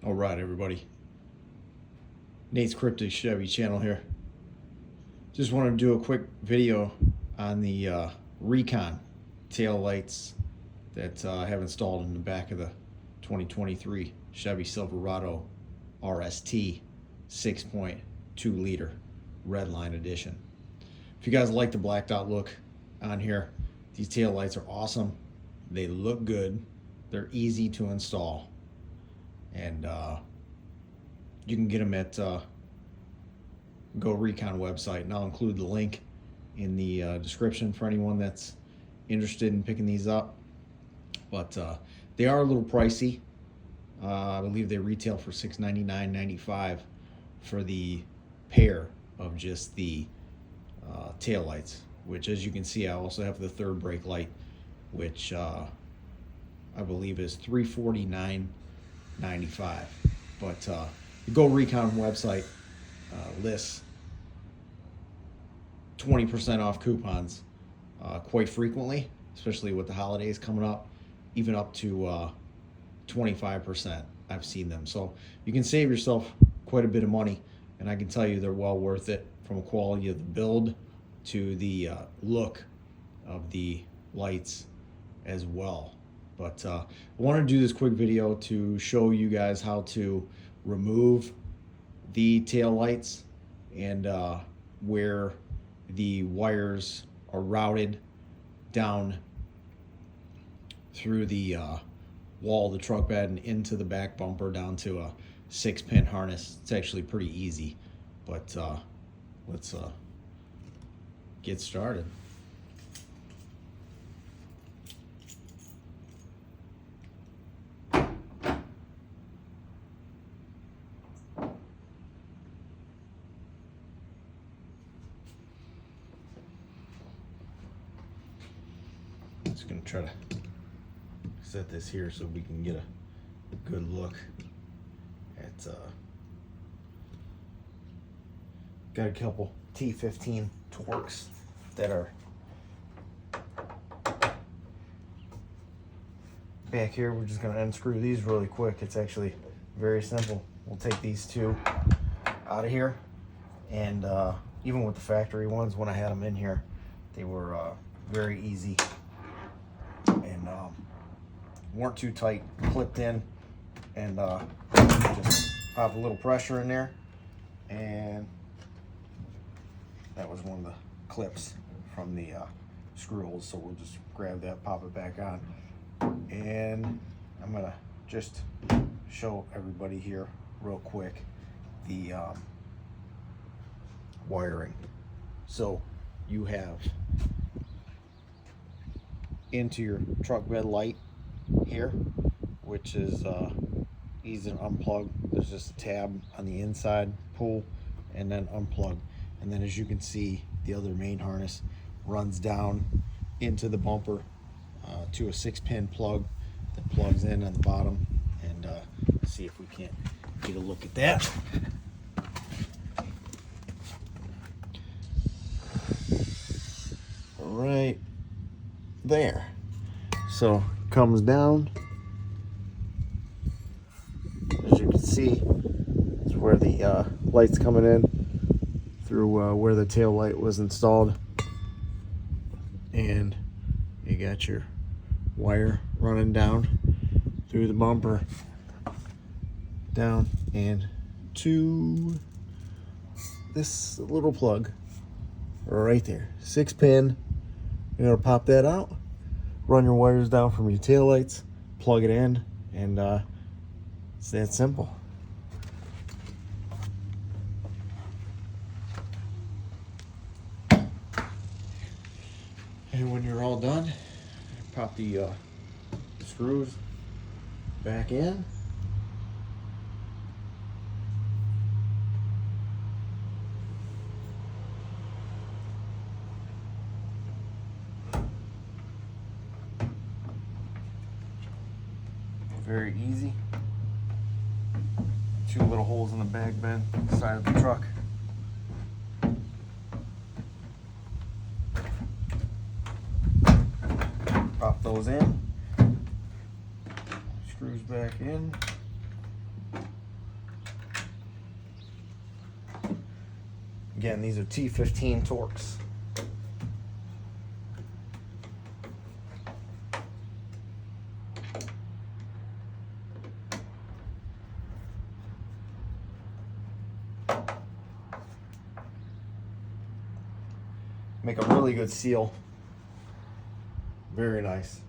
All right, everybody. Nate's Cryptic Chevy channel here. Just wanted to do a quick video on the Recon tail lights that I have installed in the back of the 2023 Chevy Silverado RST 6.2 liter Redline edition. If you guys like the blacked out look on here, these tail lights are awesome. They look good. They're easy to install. And you can get them at Go Recon website, and I'll include the link in the description for anyone that's interested in picking these up. But they are a little pricey. I believe they retail for $699.95 for the pair of just the tail lights, which, as you can see, I also have the third brake light, which I believe is $349.95. But the Go Recon website lists 20% off coupons quite frequently, especially with the holidays coming up, even up to 25%. I've seen them, so you can save yourself quite a bit of money, and I can tell you they're well worth it, from quality of the build to the look of the lights as well. But I want to do this quick video to show you guys how to remove the tail lights and where the wires are routed down through the wall of the truck bed and into the back bumper down to a 6-pin harness. It's actually pretty easy, but let's get started. Just gonna try to set this here so we can get a good look at got a couple T15 Torx that are back here. We're just gonna unscrew these really quick. It's actually very simple. We'll take these two out of here, and even with the factory ones, when I had them in here, they were very easy and weren't too tight, clipped in, and just pop a little pressure in there, and that was one of the clips from the screw holes. So we'll just grab that, pop it back on, and I'm gonna just show everybody here real quick the wiring. So you have into your truck bed light here, which is easy to unplug. There's just a tab on the inside, pull and then unplug, and then as you can see, the other main harness runs down into the bumper to a 6-pin plug that plugs in on the bottom. And see if we can't get a look at that. Right there. So comes down, as you can see, it's where the light's coming in through where the tail light was installed, and you got your wire running down through the bumper down and to this little plug right there, 6-pin. You're gonna pop that out, run your wires down from your tail lights, plug it in, and it's that simple. And when you're all done, pop the screws back in. Very easy. Two little holes in the bag bed, side of the truck. Pop those in. Screws back in. Again, these are T15 Torx. Make a really good seal. Very nice.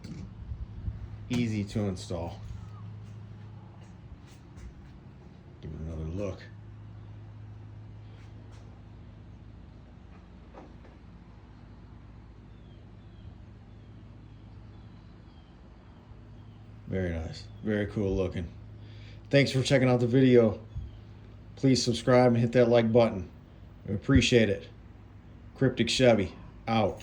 Easy to install. Give it another look. Very nice. Very cool looking. Thanks for checking out the video. Please subscribe and hit that like button. We appreciate it. Cryptic Chevy, out.